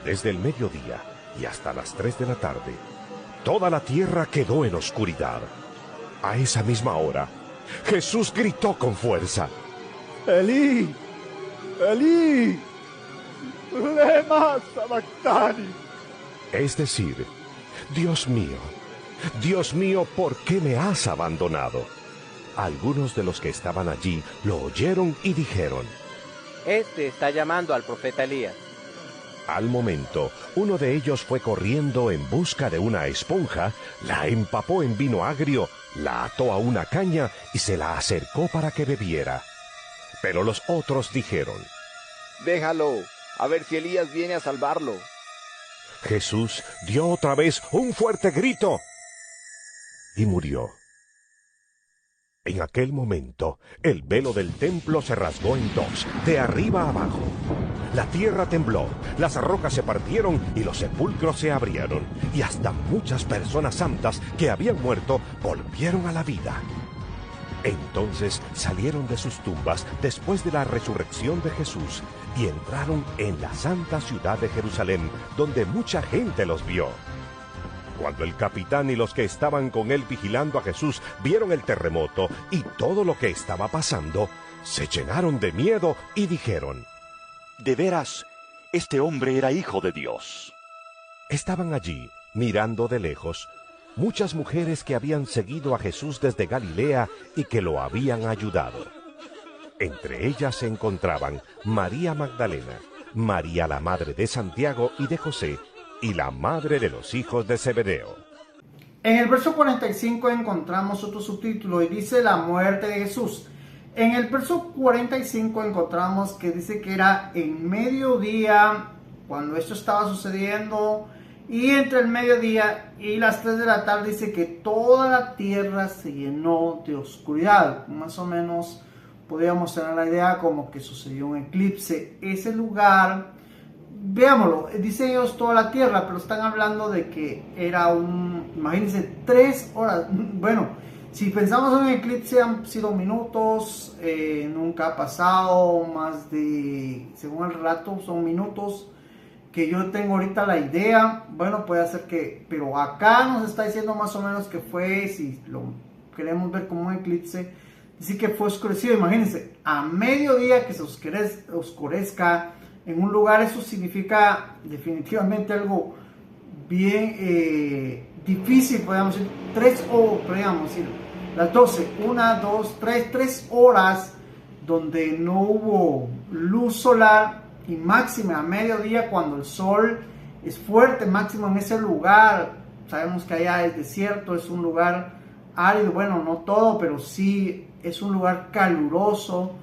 Desde el mediodía y hasta las 3 de la tarde, toda la tierra quedó en oscuridad. A esa misma hora, Jesús gritó con fuerza: Elí, Elí, lema sabactani. Es decir, Dios mío, ¿por qué me has abandonado? Algunos de los que estaban allí lo oyeron y dijeron: Este está llamando al profeta Elías. Al momento, uno de ellos fue corriendo en busca de una esponja, la empapó en vino agrio, la ató a una caña y se la acercó para que bebiera. Pero los otros dijeron: Déjalo, a ver si Elías viene a salvarlo. Jesús dio otra vez un fuerte grito y murió. En aquel momento, el velo del templo se rasgó en dos, de arriba a abajo. La tierra tembló, las rocas se partieron y los sepulcros se abrieron, y hasta muchas personas santas que habían muerto volvieron a la vida. Entonces salieron de sus tumbas después de la resurrección de Jesús y entraron en la santa ciudad de Jerusalén, donde mucha gente los vio. Cuando el capitán y los que estaban con él vigilando a Jesús vieron el terremoto y todo lo que estaba pasando, se llenaron de miedo y dijeron: De veras, este hombre era hijo de Dios. Estaban allí, mirando de lejos, muchas mujeres que habían seguido a Jesús desde Galilea y que lo habían ayudado. Entre ellas se encontraban María Magdalena, María la madre de Santiago y de José, y la madre de los hijos de Zebedeo. En el verso 45 encontramos otro subtítulo y dice la muerte de Jesús. En el verso 45 encontramos que dice que era en mediodía cuando esto estaba sucediendo, y entre el mediodía y las 3 de la tarde dice que toda la tierra se llenó de oscuridad. Más o menos podríamos tener la idea como que sucedió un eclipse. Ese lugar, veámoslo, dicen ellos toda la tierra, pero están hablando de que era imagínense, 3 horas. Bueno, si pensamos en un eclipse han sido minutos, nunca ha pasado más de, según el relato, son minutos que yo tengo ahorita la idea. Bueno, puede ser que, pero acá nos está diciendo más o menos que fue, si lo queremos ver como un eclipse, dice que fue oscurecido. Imagínense, a mediodía que se oscurezca en un lugar, eso significa definitivamente algo bien difícil, podríamos decir, 3 horas, podríamos decir, las 12, 1, 2, 3 horas donde no hubo luz solar, y máxima a mediodía cuando el sol es fuerte, máximo en ese lugar. Sabemos que allá es desierto, es un lugar árido, bueno, no todo, pero sí es un lugar caluroso,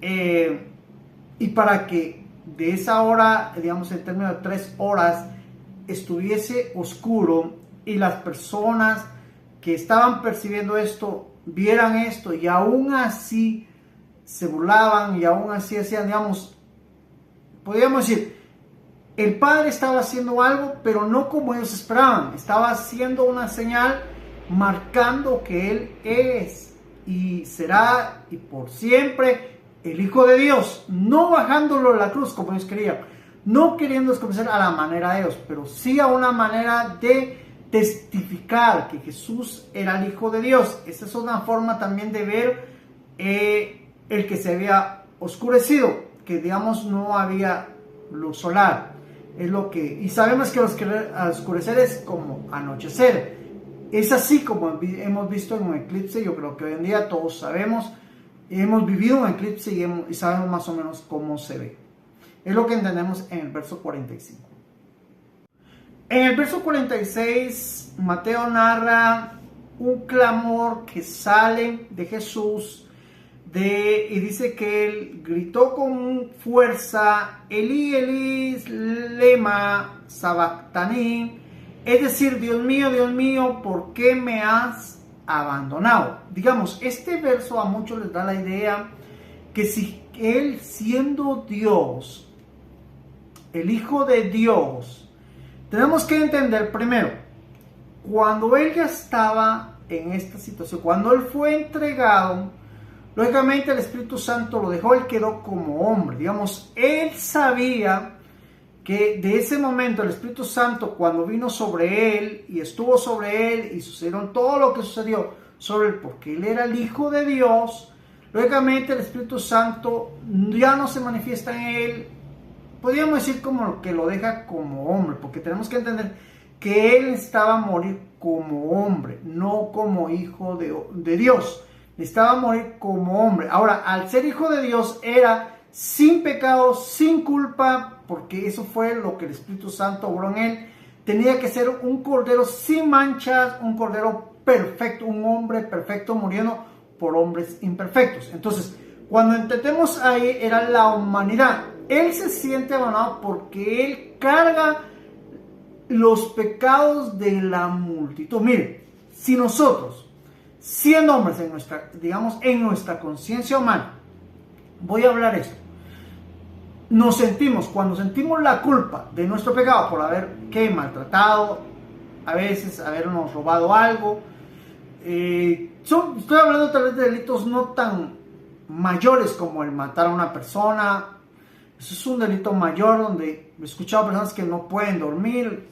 y para que de esa hora, digamos en términos de 3 horas, estuviese oscuro y las personas que estaban percibiendo esto vieran esto y aún así se burlaban y aún así hacían, digamos, podríamos decir, el Padre estaba haciendo algo, pero no como ellos esperaban. Estaba haciendo una señal marcando que Él es y será y por siempre el Hijo de Dios, no bajándolo de la cruz como ellos querían, no queriendo escoger a la manera de ellos, pero sí a una manera de testificar que Jesús era el Hijo de Dios. Esa es una forma también de ver el que se había oscurecido, que digamos no había luz solar, es lo que, y sabemos que oscurecer es como anochecer, es así como hemos visto en un eclipse. Yo creo que hoy en día todos sabemos, hemos vivido un eclipse y sabemos más o menos cómo se ve. Es lo que entendemos en el verso 45. En el verso 46, Mateo narra un clamor que sale de Jesús, y dice que él gritó con fuerza: Elí, Elí, lema sabactani, es decir, Dios mío, ¿por qué me has abandonado? Digamos, este verso a muchos les da la idea que si él, siendo Dios, el Hijo de Dios, tenemos que entender primero, cuando él ya estaba en esta situación, cuando él fue entregado, lógicamente el Espíritu Santo lo dejó, él quedó como hombre, digamos, él sabía que de ese momento el Espíritu Santo, cuando vino sobre él y estuvo sobre él y sucedieron todo lo que sucedió sobre él, porque él era el Hijo de Dios, lógicamente el Espíritu Santo ya no se manifiesta en él, podríamos decir como que lo deja como hombre, porque tenemos que entender que él necesitaba morir como hombre, no como hijo de Dios, necesitaba morir como hombre. Ahora, al ser hijo de Dios era sin pecado, sin culpa, porque eso fue lo que el Espíritu Santo obró en él. Tenía que ser un cordero sin manchas, un cordero perfecto, un hombre perfecto muriendo por hombres imperfectos. Entonces, cuando entendemos ahí, era la humanidad. Él se siente abandonado porque él carga los pecados de la multitud. Mire, si nosotros, siendo hombres en nuestra conciencia humana, voy a hablar esto, cuando sentimos la culpa de nuestro pecado por haber maltratado, a veces habernos robado algo, estoy hablando tal vez de delitos no tan mayores como el matar a una persona. Eso es un delito mayor donde he escuchado personas que no pueden dormir,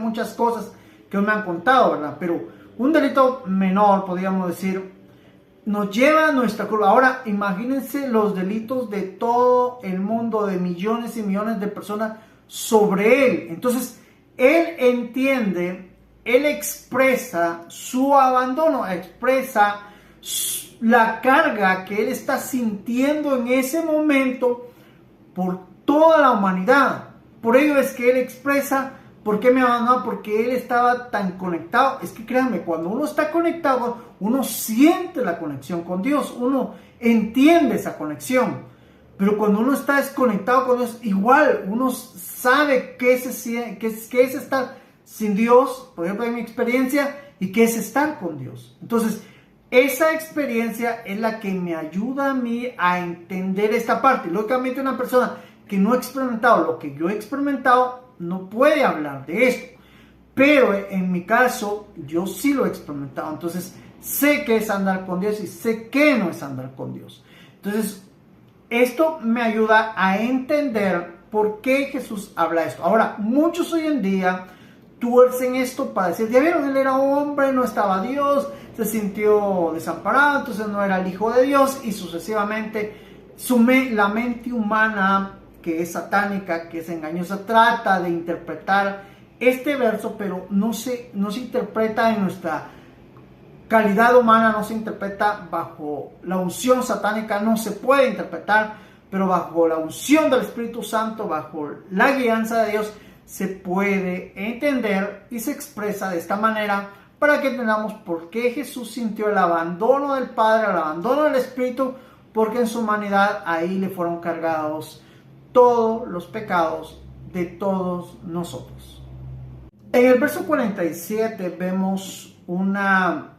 muchas cosas que me han contado, ¿verdad? Pero un delito menor, podríamos decir, nos lleva a nuestra culpa. Ahora, imagínense los delitos de todo el mundo, de millones y millones de personas sobre él. Entonces, él entiende, él expresa su abandono, expresa la carga que él está sintiendo en ese momento por toda la humanidad. Por ello es que él expresa, ¿por qué me abandonó? Porque él estaba tan conectado. Es que créanme, cuando uno está conectado, uno siente la conexión con Dios, uno entiende esa conexión. Pero cuando uno está desconectado con Dios, igual uno sabe qué es estar sin Dios, por ejemplo en mi experiencia, y qué es estar con Dios. Entonces, esa experiencia es la que me ayuda a mí a entender esta parte. Lógicamente una persona que no ha experimentado lo que yo he experimentado no puede hablar de esto, pero en mi caso yo sí lo he experimentado. Entonces sé qué es andar con Dios y sé qué no es andar con Dios. Entonces esto me ayuda a entender por qué Jesús habla esto. Ahora, muchos hoy en día tuercen esto para decir, ya vieron, él era hombre, no estaba Dios, se sintió desamparado, entonces no era el Hijo de Dios, y sucesivamente la mente humana, que es satánica, que es engañosa, trata de interpretar este verso, pero no se interpreta en nuestra calidad humana, no se interpreta bajo la unción satánica, no se puede interpretar, pero bajo la unción del Espíritu Santo, bajo la guianza de Dios, se puede entender y se expresa de esta manera para que entendamos por qué Jesús sintió el abandono del Padre, el abandono del Espíritu, porque en su humanidad ahí le fueron cargados todos los pecados de todos nosotros. En el verso 47 vemos una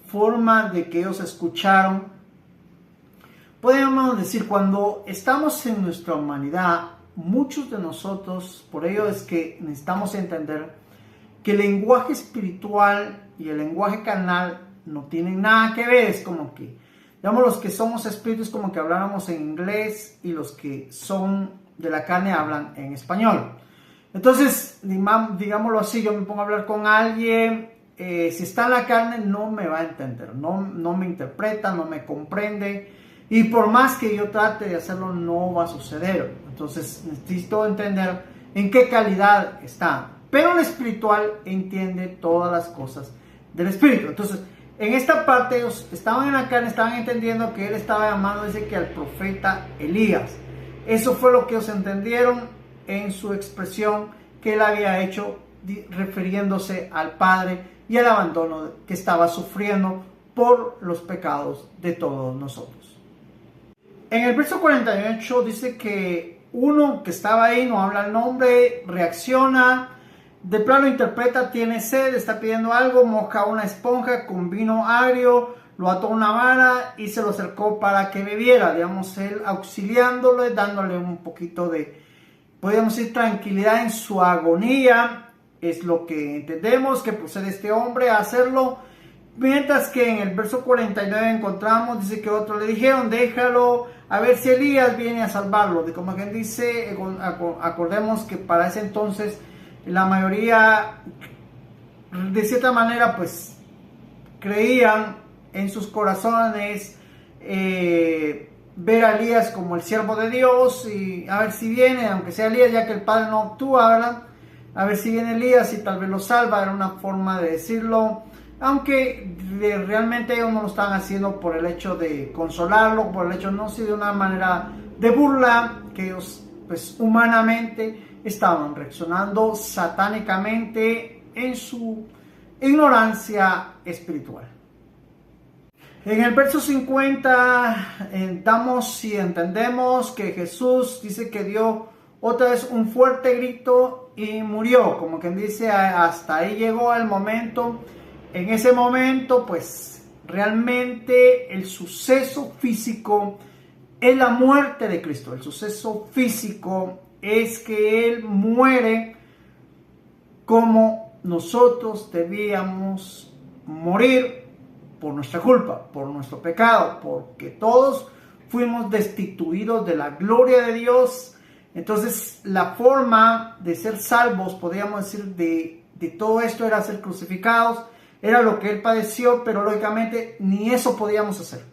forma de que ellos escucharon. Podríamos decir, cuando estamos en nuestra humanidad, muchos de nosotros, por ello es que necesitamos entender que el lenguaje espiritual y el lenguaje carnal no tienen nada que ver. Es como que, digamos, los que somos espíritus, como que habláramos en inglés, y los que son de la carne hablan en español. Entonces, digámoslo así, yo me pongo a hablar con alguien, si está en la carne no me va a entender, no me interpreta, no me comprende, y por más que yo trate de hacerlo no va a suceder. Entonces necesito entender en qué calidad está. Pero el espiritual entiende todas las cosas del espíritu. Entonces, en esta parte ellos estaban en la carne, estaban entendiendo que él estaba llamando, dice que al profeta Elías. Eso fue lo que ellos entendieron en su expresión que él había hecho, refiriéndose al Padre y al abandono que estaba sufriendo por los pecados de todos nosotros. En el verso 48 dice que uno que estaba ahí, no habla el nombre, reacciona, de plano interpreta, tiene sed, está pidiendo algo, moja una esponja con vino agrio, lo ató a una vara y se lo acercó para que bebiera. Digamos, él auxiliándole, dándole un poquito de, podríamos decir, tranquilidad en su agonía. Es lo que entendemos que procede este hombre a hacerlo. Mientras que en el verso 49 encontramos, dice que otros le dijeron, déjalo, a ver si Elías viene a salvarlo. De como quien dice, acordemos que para ese entonces la mayoría, de cierta manera, pues creían en sus corazones ver a Elías como el siervo de Dios, y a ver si viene, aunque sea Elías, ya que el Padre no actúa, ¿verdad? A ver si viene Elías y tal vez lo salva. Era una forma de decirlo, aunque realmente ellos no lo estaban haciendo por el hecho de consolarlo, por el hecho, no, si de una manera de burla, que ellos pues humanamente estaban reaccionando satánicamente en su ignorancia espiritual. En el verso 50 damos y entendemos que Jesús dice que dio otra vez un fuerte grito y murió, como quien dice, hasta ahí llegó el momento. En ese momento, pues realmente el suceso físico es la muerte de Cristo. El suceso físico es que Él muere como nosotros debíamos morir por nuestra culpa, por nuestro pecado, porque todos fuimos destituidos de la gloria de Dios. Entonces la forma de ser salvos, podríamos decir, de todo esto era ser crucificados. Era lo que Él padeció, pero lógicamente ni eso podíamos hacer.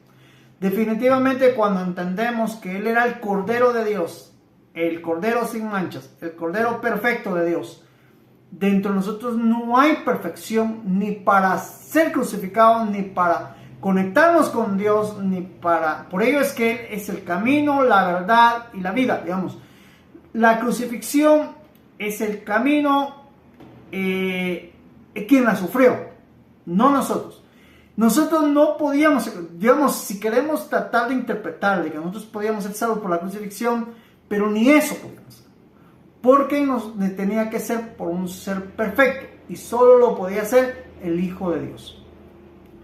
Definitivamente, cuando entendemos que Él era el Cordero de Dios, el Cordero sin manchas, el Cordero perfecto de Dios, dentro de nosotros no hay perfección ni para ser crucificados, ni para conectarnos con Dios, ni para... Por ello es que Él es el camino, la verdad y la vida, digamos. La crucifixión es el camino, quien la sufrió, no nosotros. Nosotros no podíamos, digamos, si queremos tratar de interpretar de que nosotros podíamos ser salvos por la crucifixión, pero ni eso podíamos hacer, porque nos tenía que ser por un ser perfecto, y solo lo podía hacer el Hijo de Dios,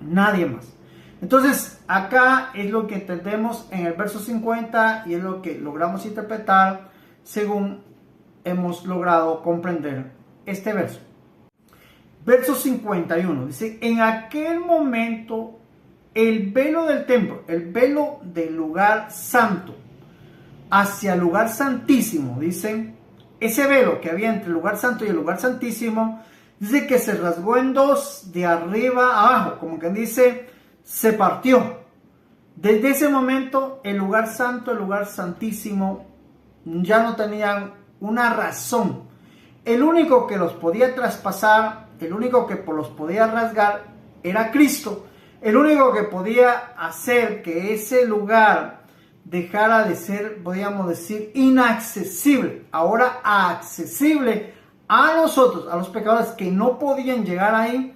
nadie más. Entonces acá es lo que entendemos en el verso 50 y es lo que logramos interpretar según hemos logrado comprender este verso. Verso 51 dice: en aquel momento el velo del templo, el velo del lugar santo hacia el lugar santísimo, dice, ese velo que había entre el lugar santo y el lugar santísimo, dice que se rasgó en dos de arriba a abajo, como que dice, se partió. Desde ese momento el lugar santo, el lugar santísimo ya no tenían una razón. El único que los podía traspasar, el único que los podía rasgar era Cristo. El único que podía hacer que ese lugar dejara de ser, podríamos decir, inaccesible, ahora accesible a nosotros, a los pecadores que no podían llegar ahí.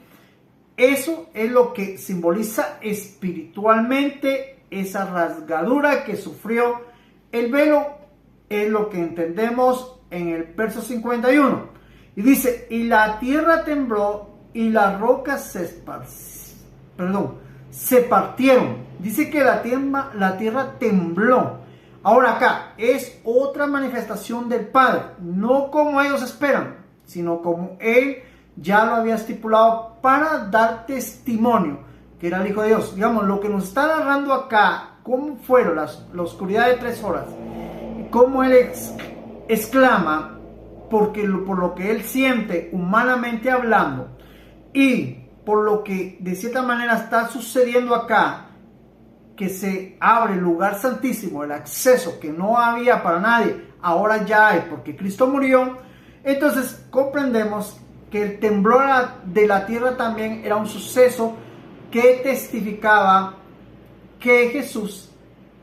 Eso es lo que simboliza espiritualmente esa rasgadura que sufrió el velo. Es lo que entendemos en el verso 51. Y dice, y la tierra tembló y las rocas se partieron. Dice que la tierra tembló. Ahora acá es otra manifestación del Padre, no como ellos esperan, sino como Él ya lo había estipulado para dar testimonio que era el Hijo de Dios. Digamos, lo que nos está narrando acá, cómo fueron la oscuridad de 3 horas, cómo Él exclama por lo que Él siente humanamente hablando, y por lo que de cierta manera está sucediendo acá, que se abre el lugar santísimo, el acceso que no había para nadie, ahora ya hay, porque Cristo murió. Entonces comprendemos que el temblor de la tierra también era un suceso que testificaba que Jesús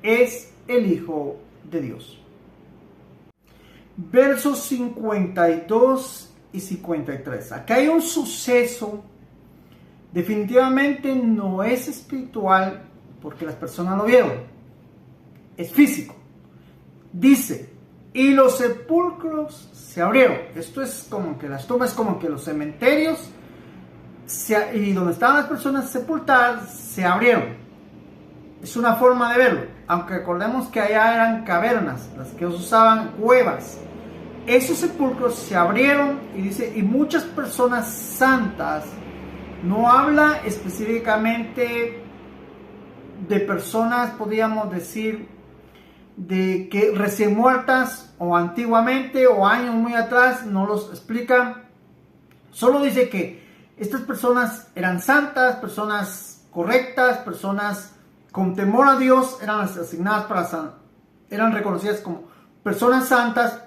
es el Hijo de Dios. Versos 52 y 53. Acá hay un suceso, definitivamente no es espiritual, porque las personas lo vieron, es físico. Dice, y los sepulcros se abrieron. Esto es como que las tumbas, como que los cementerios, y donde estaban las personas sepultadas, se abrieron. Es una forma de verlo, aunque recordemos que allá eran cavernas, las que usaban cuevas. Esos sepulcros se abrieron, y dice, y muchas personas santas No habla específicamente de personas, podríamos decir, de que recién muertas o antiguamente o años muy atrás, no los explica. Solo dice que estas personas eran santas, personas correctas, personas con temor a Dios, eran asignadas eran reconocidas como personas santas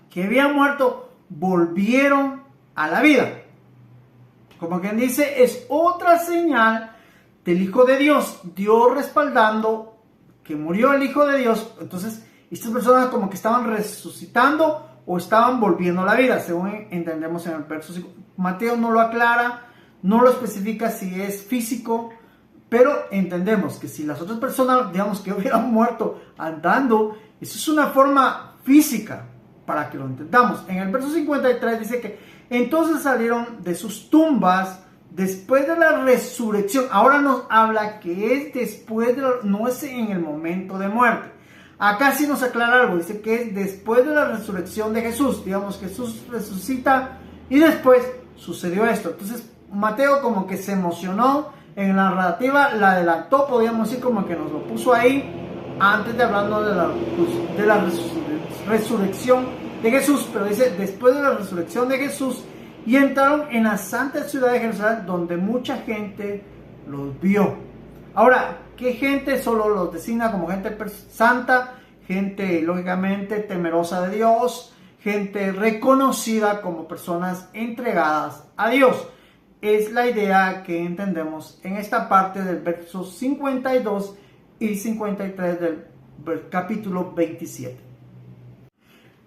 que habían muerto, volvieron a la vida. Como quien dice, es otra señal del Hijo de Dios, Dios respaldando que murió el Hijo de Dios. Entonces, estas personas como que estaban resucitando o estaban volviendo a la vida, según entendemos en el verso 5. Mateo no lo aclara, no lo especifica si es físico, pero entendemos que si las otras personas, digamos, que hubieran muerto andando, eso es una forma física, para que lo entendamos. En el verso 53 dice que entonces salieron de sus tumbas después de la resurrección. Ahora nos habla que es después no es en el momento de muerte. Acá sí nos aclara algo, dice que es después de la resurrección de Jesús. Digamos, Jesús resucita y después sucedió esto. Entonces Mateo como que se emocionó en la narrativa, la adelantó, podríamos decir, como que nos lo puso ahí antes de hablando de la resurrección de Jesús. Pero dice después de la resurrección de Jesús, y entraron en la santa ciudad de Jerusalén, donde mucha gente los vio. Ahora, ¿qué gente? Solo los designa como gente santa, gente lógicamente temerosa de Dios, gente reconocida como personas entregadas a Dios. Es la idea que entendemos en esta parte del verso 52 y 53 del capítulo 27.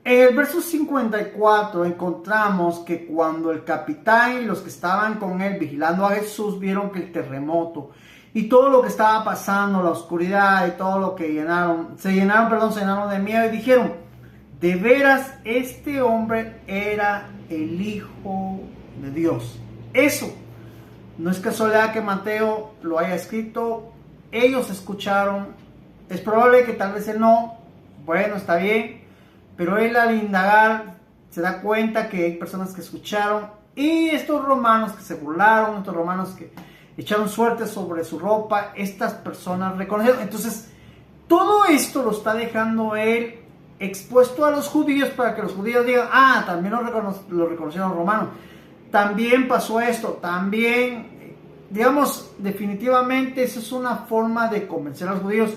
En el verso 54 encontramos que cuando el capitán y los que estaban con él vigilando a Jesús vieron que el terremoto y todo lo que estaba pasando, la oscuridad y todo lo que se llenaron de miedo y dijeron: de veras este hombre era el Hijo de Dios. Eso no es casualidad que Mateo lo haya escrito. Ellos escucharon, es probable que tal vez él no, bueno, está bien. Pero él al indagar se da cuenta que hay personas que escucharon, y estos romanos que se burlaron, estos romanos que echaron suerte sobre su ropa, estas personas reconocieron. Entonces todo esto lo está dejando él expuesto a los judíos para que los judíos digan: ah, también lo reconocieron los romanos, también pasó esto, también, digamos, definitivamente eso es una forma de convencer a los judíos,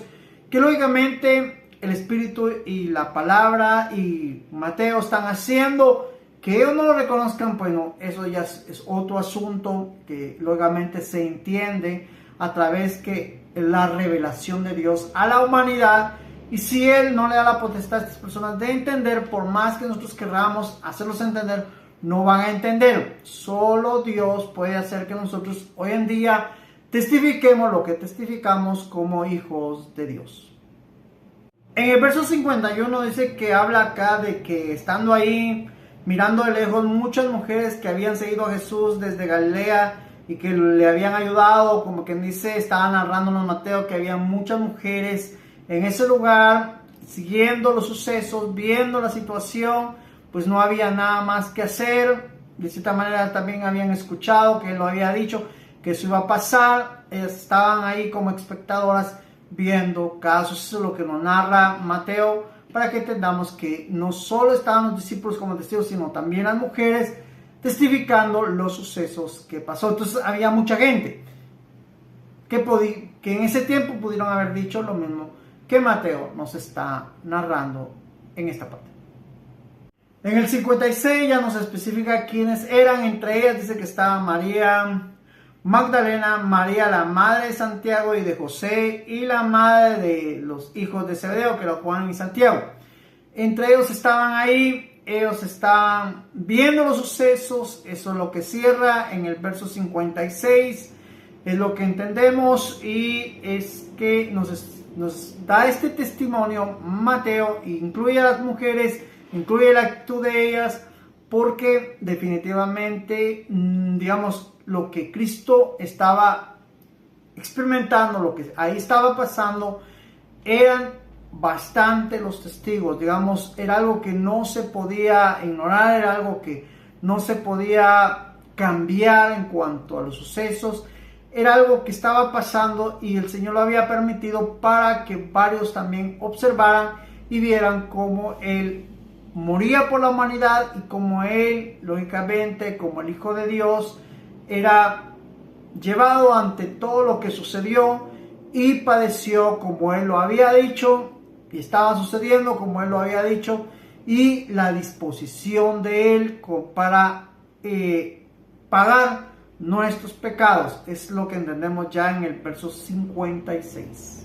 que lógicamente el Espíritu y la palabra y Mateo están haciendo que ellos no lo reconozcan. Bueno, eso ya es otro asunto que lógicamente se entiende a través que la revelación de Dios a la humanidad, y si Él no le da la potestad a estas personas de entender, por más que nosotros queramos hacerlos entender, no van a entender. Solo Dios puede hacer que nosotros hoy en día testifiquemos lo que testificamos como hijos de Dios. En el verso 51 dice que habla acá de que estando ahí mirando de lejos muchas mujeres que habían seguido a Jesús desde Galilea y que le habían ayudado, como quien dice, estaba narrándonos Mateo que había muchas mujeres en ese lugar siguiendo los sucesos, viendo la situación, pues no había nada más que hacer. De cierta manera también habían escuchado que él lo había dicho, que eso iba a pasar. Ellas estaban ahí como espectadoras viendo casos. Eso es lo que nos narra Mateo, para que entendamos que no solo estaban los discípulos como testigos, sino también las mujeres testificando los sucesos que pasó. Entonces había mucha gente que en ese tiempo pudieron haber dicho lo mismo que Mateo nos está narrando en esta parte. En el 56 ya nos especifica quiénes eran. Entre ellas dice que estaba María Magdalena, María la madre de Santiago y de José, y la madre de los hijos de Zebedeo, que eran Juan y Santiago. Entre ellos estaban ahí, ellos estaban viendo los sucesos. Eso es lo que cierra en el verso 56, es lo que entendemos, y es que nos da este testimonio Mateo, incluye a las mujeres, incluye la actitud de ellas, porque definitivamente, digamos, lo que Cristo estaba experimentando, lo que ahí estaba pasando, eran bastante los testigos. Digamos, era algo que no se podía ignorar, era algo que no se podía cambiar en cuanto a los sucesos. Era algo que estaba pasando y el Señor lo había permitido para que varios también observaran y vieran cómo Él moría por la humanidad y cómo Él, lógicamente, como el Hijo de Dios, era llevado ante todo lo que sucedió y padeció como Él lo había dicho y estaba sucediendo como Él lo había dicho, y la disposición de Él para pagar nuestros pecados. Es lo que entendemos ya en el verso 56.